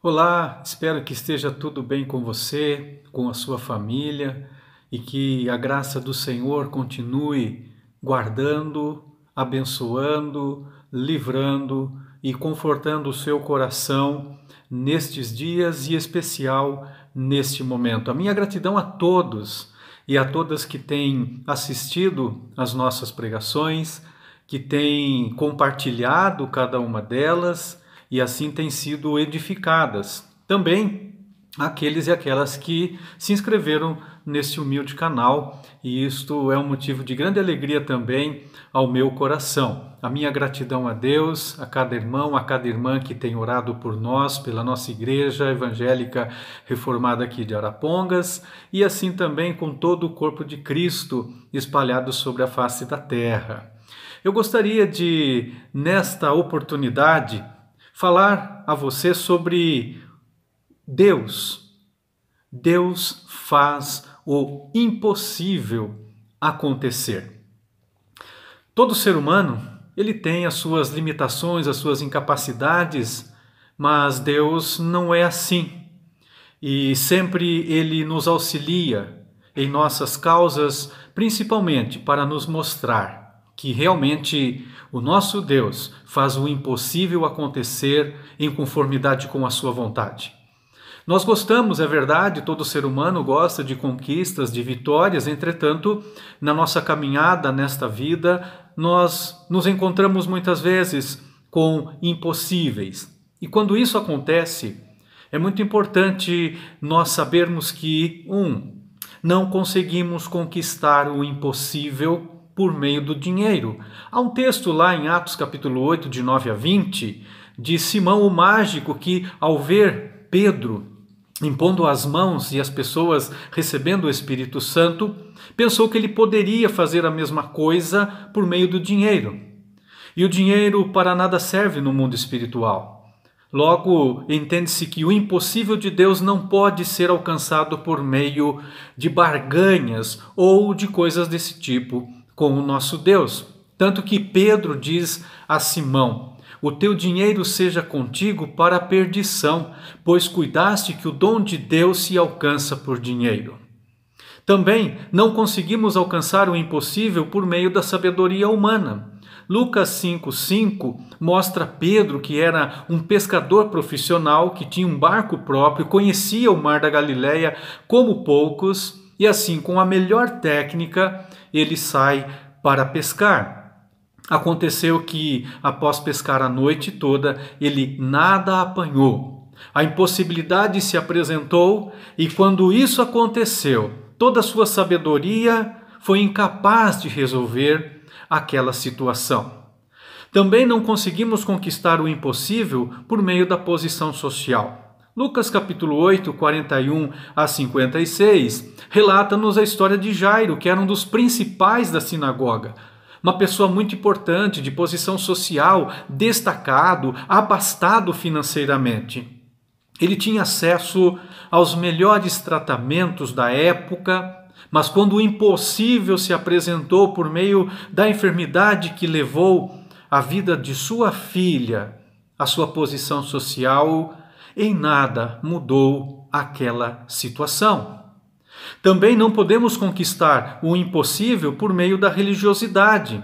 Olá, espero que esteja tudo bem com você, com a sua família e que a graça do Senhor continue guardando, abençoando, livrando e confortando o seu coração nestes dias e em especial neste momento. A minha gratidão a todos e a todas que têm assistido às nossas pregações, que têm compartilhado cada uma delas e assim têm sido edificadas. Também aqueles e aquelas que se inscreveram neste humilde canal, e isto é um motivo de grande alegria também ao meu coração. A minha gratidão a Deus, a cada irmão, a cada irmã que tem orado por nós, pela nossa igreja evangélica reformada aqui de Arapongas, e assim também com todo o corpo de Cristo espalhado sobre a face da terra. Eu gostaria de, nesta oportunidade, falar a você sobre Deus. Deus faz o impossível acontecer. Todo ser humano, ele tem as suas limitações, as suas incapacidades, mas Deus não é assim. E sempre ele nos auxilia em nossas causas, principalmente para nos mostrar que realmente o nosso Deus faz o impossível acontecer em conformidade com a sua vontade. Nós gostamos, é verdade, todo ser humano gosta de conquistas, de vitórias, entretanto, na nossa caminhada nesta vida, nós nos encontramos muitas vezes com impossíveis. E quando isso acontece, é muito importante nós sabermos que, não conseguimos conquistar o impossível por meio do dinheiro. Há um texto lá em Atos capítulo 8, de 9 a 20, de Simão o mágico, que ao ver Pedro impondo as mãos e as pessoas recebendo o Espírito Santo, pensou que ele poderia fazer a mesma coisa por meio do dinheiro. E o dinheiro para nada serve no mundo espiritual. Logo, entende-se que o impossível de Deus não pode ser alcançado por meio de barganhas ou de coisas desse tipo com o nosso Deus. Tanto que Pedro diz a Simão: o teu dinheiro seja contigo para a perdição, pois cuidaste que o dom de Deus se alcança por dinheiro. Também não conseguimos alcançar o impossível por meio da sabedoria humana. Lucas 5,5 mostra Pedro, que era um pescador profissional, que tinha um barco próprio, conhecia o mar da Galileia como poucos, e assim, com a melhor técnica, ele sai para pescar. Aconteceu que, após pescar a noite toda, ele nada apanhou. A impossibilidade se apresentou, e quando isso aconteceu, toda a sua sabedoria foi incapaz de resolver aquela situação. Também não conseguimos conquistar o impossível por meio da posição social. Lucas capítulo 8, 41 a 56, relata-nos a história de Jairo, que era um dos principais da sinagoga. Uma pessoa muito importante, de posição social, destacado, abastado financeiramente. Ele tinha acesso aos melhores tratamentos da época, mas quando o impossível se apresentou por meio da enfermidade que levou a vida de sua filha, a sua posição social, em nada mudou aquela situação. Também não podemos conquistar o impossível por meio da religiosidade.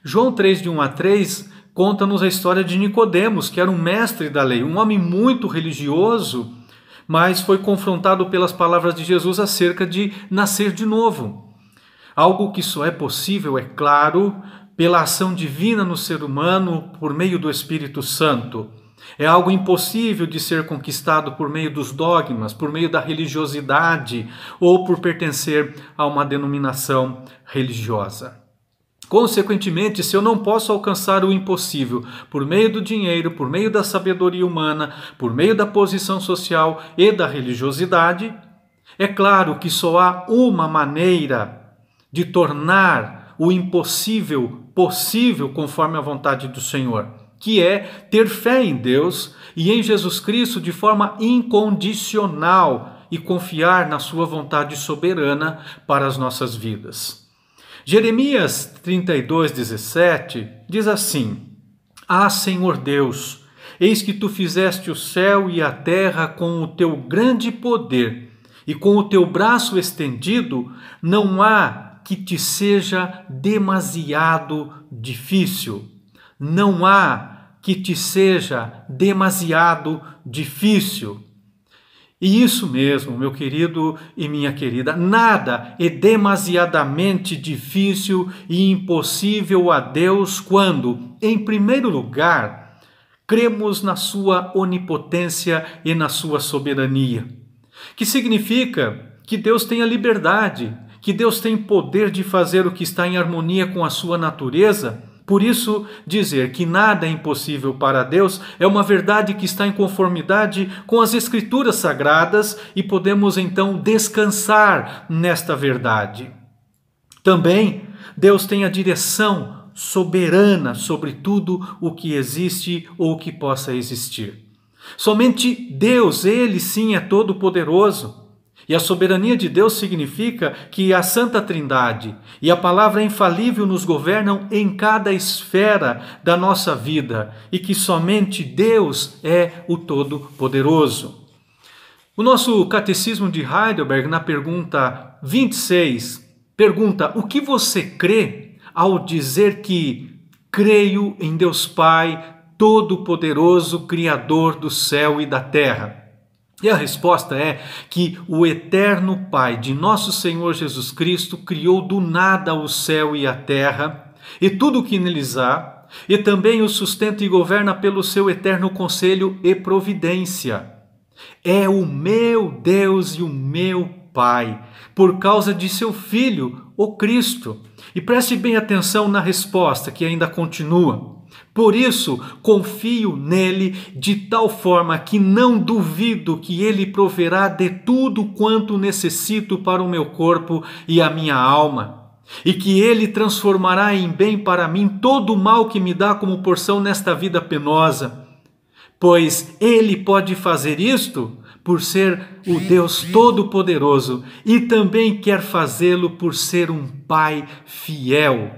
João 3, de 1 a 3, conta-nos a história de Nicodemos, que era um mestre da lei, um homem muito religioso, mas foi confrontado pelas palavras de Jesus acerca de nascer de novo. Algo que só é possível, é claro, pela ação divina no ser humano por meio do Espírito Santo. É algo impossível de ser conquistado por meio dos dogmas, por meio da religiosidade ou por pertencer a uma denominação religiosa. Consequentemente, se eu não posso alcançar o impossível por meio do dinheiro, por meio da sabedoria humana, por meio da posição social e da religiosidade, é claro que só há uma maneira de tornar o impossível possível conforme a vontade do Senhor, que é ter fé em Deus e em Jesus Cristo de forma incondicional e confiar na sua vontade soberana para as nossas vidas. Jeremias 32:17 diz assim: Ah, Senhor Deus, Eis que tu fizeste o céu e a terra com o teu grande poder, e com o teu braço estendido, não há que te seja demasiado difícil. Não há que te seja demasiado difícil. E isso mesmo, meu querido e minha querida, nada é demasiadamente difícil e impossível a Deus quando, em primeiro lugar, cremos na sua onipotência e na sua soberania. Que significa que Deus tem a liberdade, que Deus tem poder de fazer o que está em harmonia com a sua natureza. Por isso, dizer que nada é impossível para Deus é uma verdade que está em conformidade com as Escrituras Sagradas e podemos então descansar nesta verdade. Também, Deus tem a direção soberana sobre tudo o que existe ou que possa existir. Somente Deus, Ele sim é todo-poderoso. E a soberania de Deus significa que a Santa Trindade e a palavra infalível nos governam em cada esfera da nossa vida e que somente Deus é o Todo-Poderoso. O nosso Catecismo de Heidelberg, na pergunta 26, pergunta: o que você crê ao dizer que creio em Deus Pai, Todo-Poderoso, Criador do céu e da terra? E a resposta é que o eterno Pai de nosso Senhor Jesus Cristo criou do nada o céu e a terra e tudo o que neles há, e também o sustenta e governa pelo seu eterno conselho e providência. É o meu Deus e o meu Pai, por causa de seu Filho, o Cristo. E preste bem atenção na resposta, que ainda continua. Por isso, confio nele de tal forma que não duvido que ele proverá de tudo quanto necessito para o meu corpo e a minha alma, e que ele transformará em bem para mim todo o mal que me dá como porção nesta vida penosa. Pois ele pode fazer isto por ser o Deus Todo-Poderoso e também quer fazê-lo por ser um Pai fiel.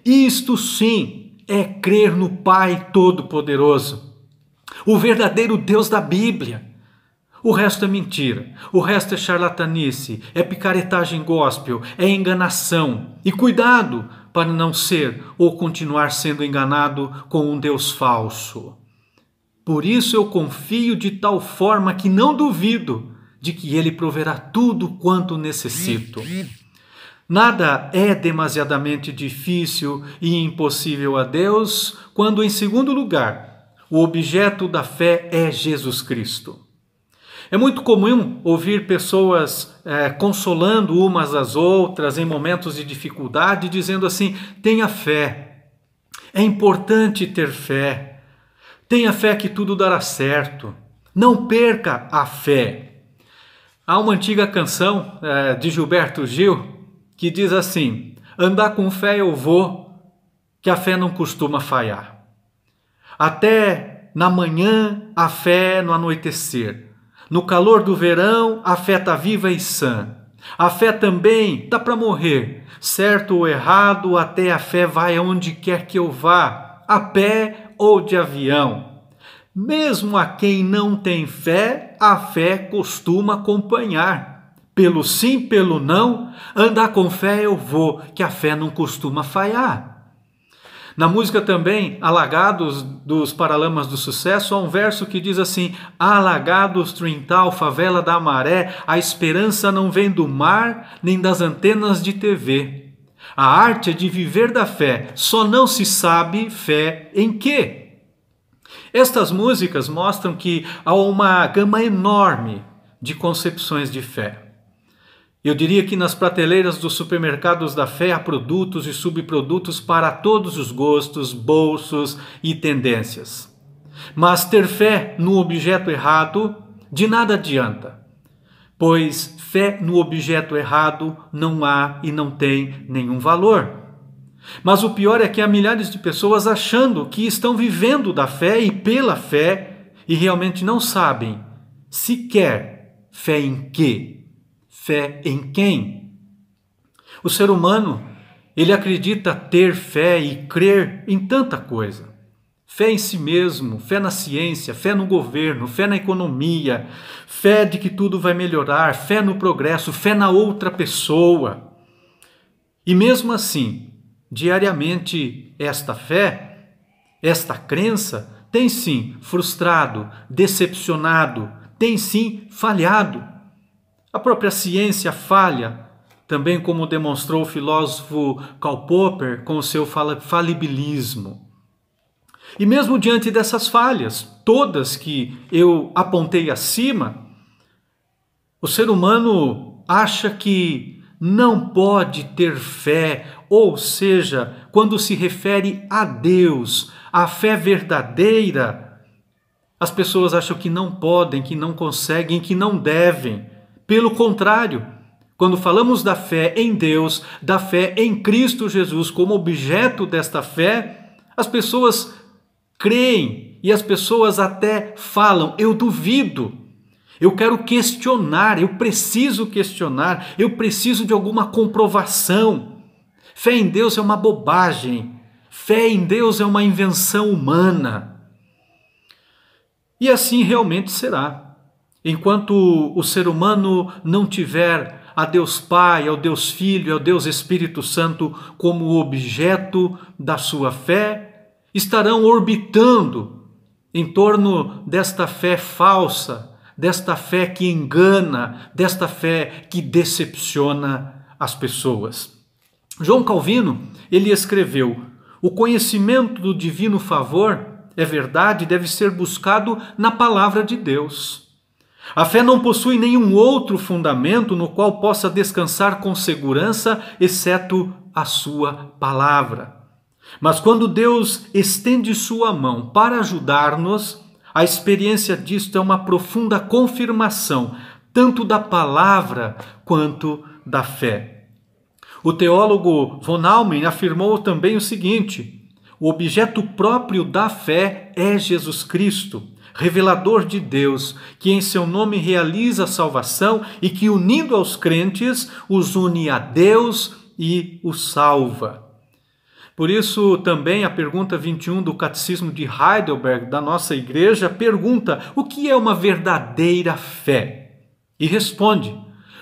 Isto sim é crer no Pai Todo-Poderoso, o verdadeiro Deus da Bíblia. O resto é mentira, o resto é charlatanice, é picaretagem gospel, é enganação. E cuidado para não ser ou continuar sendo enganado com um Deus falso. Por isso eu confio de tal forma que não duvido de que Ele proverá tudo quanto necessito. Nada é demasiadamente difícil e impossível a Deus quando, em segundo lugar, o objeto da fé é Jesus Cristo. É muito comum ouvir pessoas consolando umas às outras em momentos de dificuldade, dizendo assim: tenha fé, é importante ter fé, tenha fé que tudo dará certo, não perca a fé. Há uma antiga canção de Gilberto Gil que diz assim: andar com fé eu vou, que a fé não costuma falhar. Até na manhã a fé no anoitecer. No calor do verão a fé está viva e sã. A fé também dá para morrer, certo ou errado, até a fé vai aonde quer que eu vá, a pé ou de avião. Mesmo a quem não tem fé, a fé costuma acompanhar. Pelo sim, pelo não, andar com fé eu vou, que a fé não costuma falhar. Na música também, Alagados, dos Paralamas do Sucesso, há um verso que diz assim: Alagados, Trintal, favela da Maré, a esperança não vem do mar, nem das antenas de TV. A arte é de viver da fé, só não se sabe fé em quê? Estas músicas mostram que há uma gama enorme de concepções de fé. Eu diria que nas prateleiras dos supermercados da fé há produtos e subprodutos para todos os gostos, bolsos e tendências. Mas ter fé no objeto errado de nada adianta, pois fé no objeto errado não há e não tem nenhum valor. Mas o pior é que há milhares de pessoas achando que estão vivendo da fé e pela fé e realmente não sabem sequer fé em quê. Fé em quem? O ser humano, ele acredita ter fé e crer em tanta coisa. Fé em si mesmo, fé na ciência, fé no governo, fé na economia, fé de que tudo vai melhorar, fé no progresso, fé na outra pessoa. E mesmo assim, diariamente, esta fé, esta crença, tem sim frustrado, decepcionado, tem sim falhado. A própria ciência falha, também como demonstrou o filósofo Karl Popper com o seu falibilismo. E mesmo diante dessas falhas, todas que eu apontei acima, o ser humano acha que não pode ter fé, ou seja, quando se refere a Deus, a fé verdadeira, as pessoas acham que não podem, que não conseguem, que não devem. Pelo contrário, quando falamos da fé em Deus, da fé em Cristo Jesus como objeto desta fé, as pessoas creem e as pessoas até falam: eu duvido, eu quero questionar, eu preciso questionar, eu preciso de alguma comprovação. Fé em Deus é uma bobagem, fé em Deus é uma invenção humana. E assim realmente será. Enquanto o ser humano não tiver a Deus Pai, ao Deus Filho, ao Deus Espírito Santo como objeto da sua fé, estarão orbitando em torno desta fé falsa, desta fé que engana, desta fé que decepciona as pessoas. João Calvino, ele escreveu: o conhecimento do divino favor, é verdade, deve ser buscado na palavra de Deus. A fé não possui nenhum outro fundamento no qual possa descansar com segurança, exceto a sua palavra. Mas quando Deus estende sua mão para ajudar-nos, a experiência disto é uma profunda confirmação, tanto da palavra quanto da fé. O teólogo von Allmen afirmou também o seguinte: o objeto próprio da fé é Jesus Cristo, revelador de Deus, que em seu nome realiza a salvação e que, unindo aos crentes, os une a Deus e os salva. Por isso, também a pergunta 21 do Catecismo de Heidelberg, da nossa igreja, pergunta: o que é uma verdadeira fé? E responde: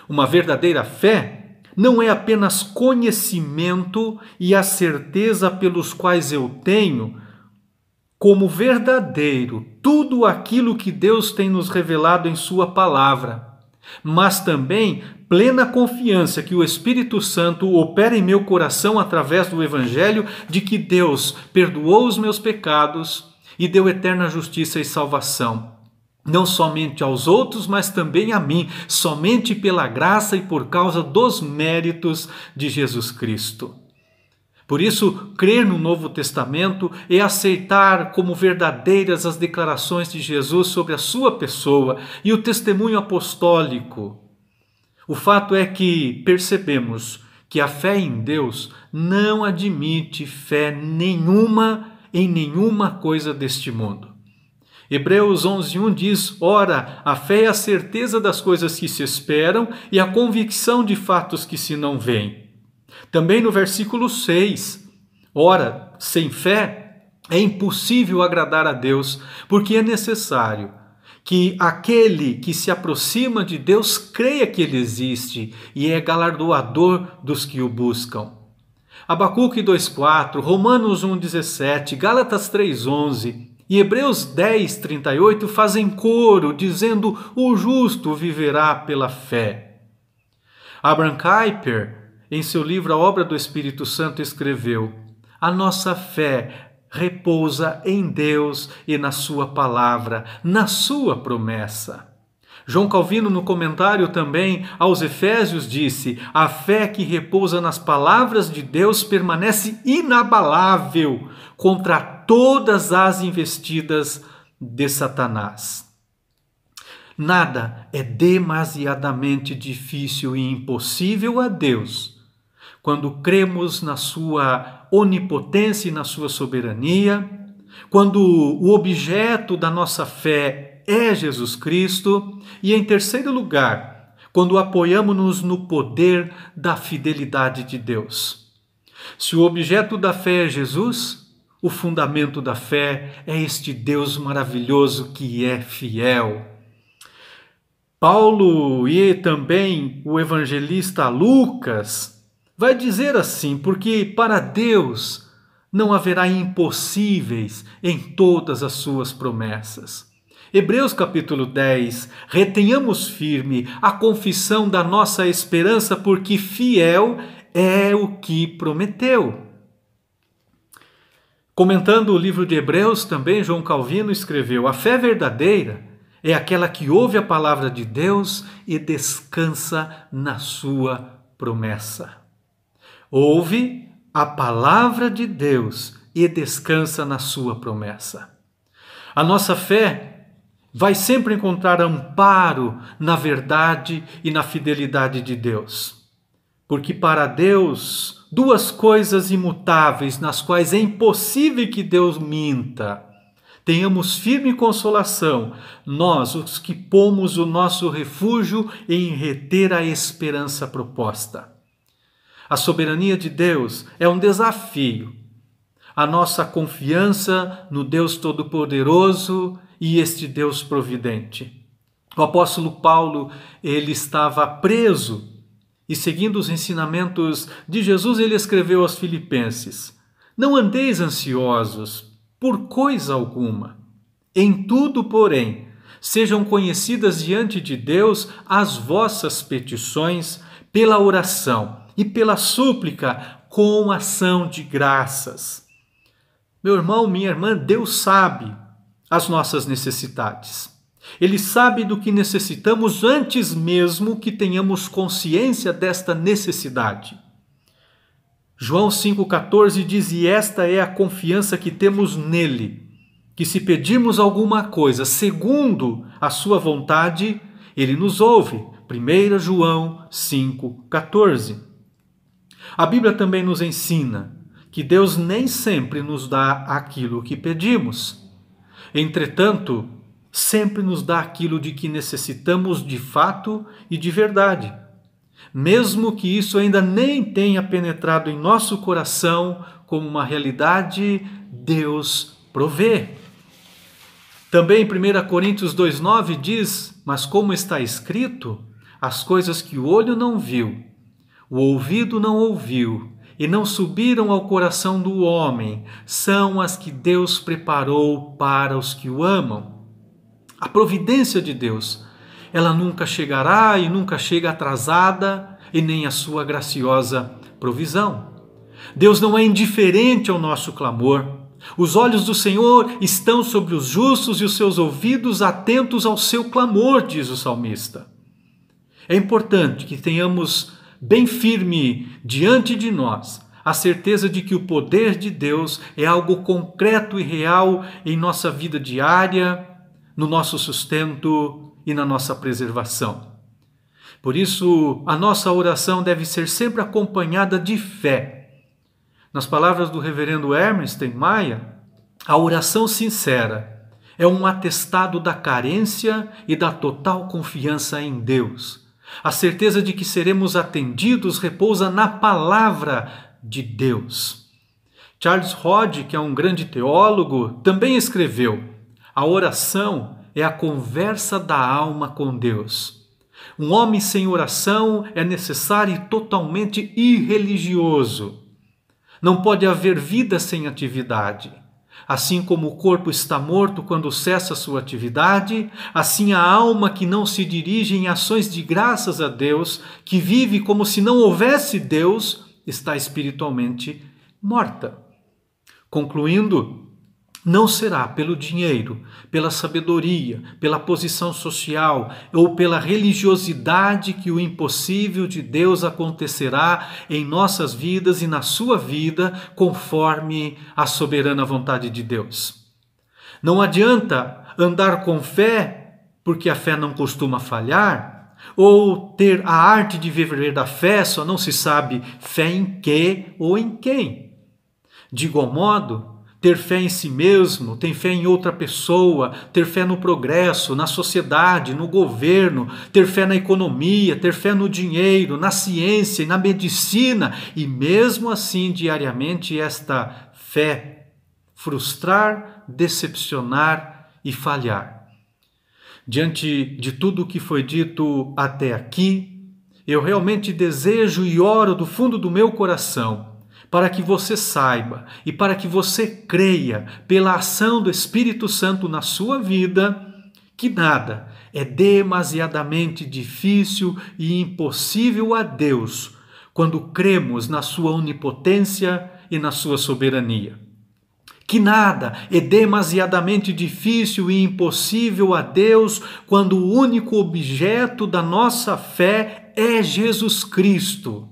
uma verdadeira fé não é apenas conhecimento e a certeza pelos quais eu tenho como verdadeiro tudo aquilo que Deus tem nos revelado em sua palavra, mas também plena confiança que o Espírito Santo opera em meu coração através do Evangelho, de que Deus perdoou os meus pecados e deu eterna justiça e salvação, não somente aos outros, mas também a mim, somente pela graça e por causa dos méritos de Jesus Cristo. Por isso, crer no Novo Testamento é aceitar como verdadeiras as declarações de Jesus sobre a sua pessoa e o testemunho apostólico. O fato é que percebemos que a fé em Deus não admite fé nenhuma em nenhuma coisa deste mundo. Hebreus 11:1 diz: ora, a fé é a certeza das coisas que se esperam e a convicção de fatos que se não veem. Também no versículo 6, ora, sem fé é impossível agradar a Deus, porque é necessário que aquele que se aproxima de Deus creia que Ele existe e é galardoador dos que o buscam. Abacuque 2:4, Romanos 1:17, Gálatas 3:11 e Hebreus 10:38 fazem coro, dizendo: o justo viverá pela fé. Abraham Kuyper, em seu livro A Obra do Espírito Santo, escreveu: a nossa fé repousa em Deus e na sua palavra, na sua promessa. João Calvino, no comentário também aos Efésios, disse: a fé que repousa nas palavras de Deus permanece inabalável contra todas as investidas de Satanás. Nada é demasiadamente difícil e impossível a Deus quando cremos na sua onipotência e na sua soberania, quando o objeto da nossa fé é Jesus Cristo e, em terceiro lugar, quando apoiamos-nos no poder da fidelidade de Deus. Se o objeto da fé é Jesus, O fundamento da fé é este Deus maravilhoso que é fiel. Paulo e também o evangelista Lucas vai dizer assim, porque para Deus não haverá impossíveis em todas as suas promessas. Hebreus capítulo 10, retenhamos firme a confissão da nossa esperança, porque fiel é o que prometeu. Comentando o livro de Hebreus, também João Calvino escreveu: a fé verdadeira é aquela que ouve a palavra de Deus e descansa na sua promessa. Ouve a palavra de Deus e descansa na sua promessa. A nossa fé vai sempre encontrar amparo na verdade e na fidelidade de Deus. Porque para Deus, duas coisas imutáveis, nas quais é impossível que Deus minta. Tenhamos firme consolação, nós, os que pomos o nosso refúgio em reter a esperança proposta. A soberania de Deus é um desafio. A nossa confiança no Deus Todo-Poderoso e este Deus providente. O apóstolo Paulo, ele estava preso e, seguindo os ensinamentos de Jesus, ele escreveu aos Filipenses: não andeis ansiosos por coisa alguma. Em tudo, porém, sejam conhecidas diante de Deus as vossas petições pela oração e pela súplica com ação de graças. Meu irmão, minha irmã, Deus sabe as nossas necessidades. Ele sabe do que necessitamos antes mesmo que tenhamos consciência desta necessidade. João 5,14 diz: e esta é a confiança que temos nele, que se pedirmos alguma coisa segundo a sua vontade, ele nos ouve. 1 João 5,14. A Bíblia também nos ensina que Deus nem sempre nos dá aquilo que pedimos. Entretanto, sempre nos dá aquilo de que necessitamos de fato e de verdade. Mesmo que isso ainda nem tenha penetrado em nosso coração como uma realidade, Deus provê. Também 1 Coríntios 2,9 diz: mas como está escrito, as coisas que o olho não viu, o ouvido não ouviu, e não subiram ao coração do homem, são as que Deus preparou para os que o amam. A providência de Deus, ela nunca chegará e nunca chega atrasada, e nem a sua graciosa provisão. Deus não é indiferente ao nosso clamor. Os olhos do Senhor estão sobre os justos e os seus ouvidos atentos ao seu clamor, diz o salmista. É importante que tenhamos bem firme diante de nós a certeza de que o poder de Deus é algo concreto e real em nossa vida diária, no nosso sustento e na nossa preservação. Por isso, a nossa oração deve ser sempre acompanhada de fé. Nas palavras do reverendo Hermes Maia, a oração sincera é um atestado da carência e da total confiança em Deus. A certeza de que seremos atendidos repousa na palavra de Deus. Charles Hodge, que é um grande teólogo, também escreveu: a oração é a conversa da alma com Deus. Um homem sem oração é necessário e totalmente irreligioso. Não pode haver vida sem atividade. Assim como o corpo está morto quando cessa sua atividade, assim a alma que não se dirige em ações de graças a Deus, que vive como se não houvesse Deus, está espiritualmente morta. Concluindo, não será pelo dinheiro, pela sabedoria, pela posição social ou pela religiosidade que o impossível de Deus acontecerá em nossas vidas e na sua vida, conforme a soberana vontade de Deus. Não adianta andar com fé, porque a fé não costuma falhar, ou ter a arte de viver da fé, só não se sabe fé em que ou em quem. De igual modo, ter fé em si mesmo, ter fé em outra pessoa, ter fé no progresso, na sociedade, no governo, ter fé na economia, ter fé no dinheiro, na ciência e na medicina, e mesmo assim diariamente esta fé frustrar, decepcionar e falhar. Diante de tudo o que foi dito até aqui, eu realmente desejo e oro do fundo do meu coração para que você saiba e para que você creia pela ação do Espírito Santo na sua vida que nada é demasiadamente difícil e impossível a Deus quando cremos na sua onipotência e na sua soberania. Que nada é demasiadamente difícil e impossível a Deus quando o único objeto da nossa fé é Jesus Cristo.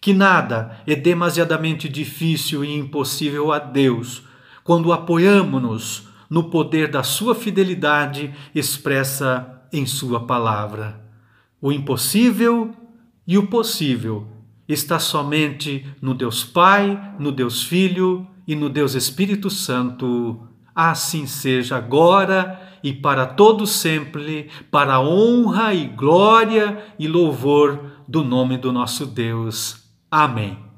Que nada é demasiadamente difícil e impossível a Deus quando apoiamo-nos no poder da sua fidelidade expressa em sua palavra. O impossível e o possível está somente no Deus Pai, no Deus Filho e no Deus Espírito Santo. Assim seja agora e para todo sempre, para a honra e glória e louvor do nome do nosso Deus. Amém.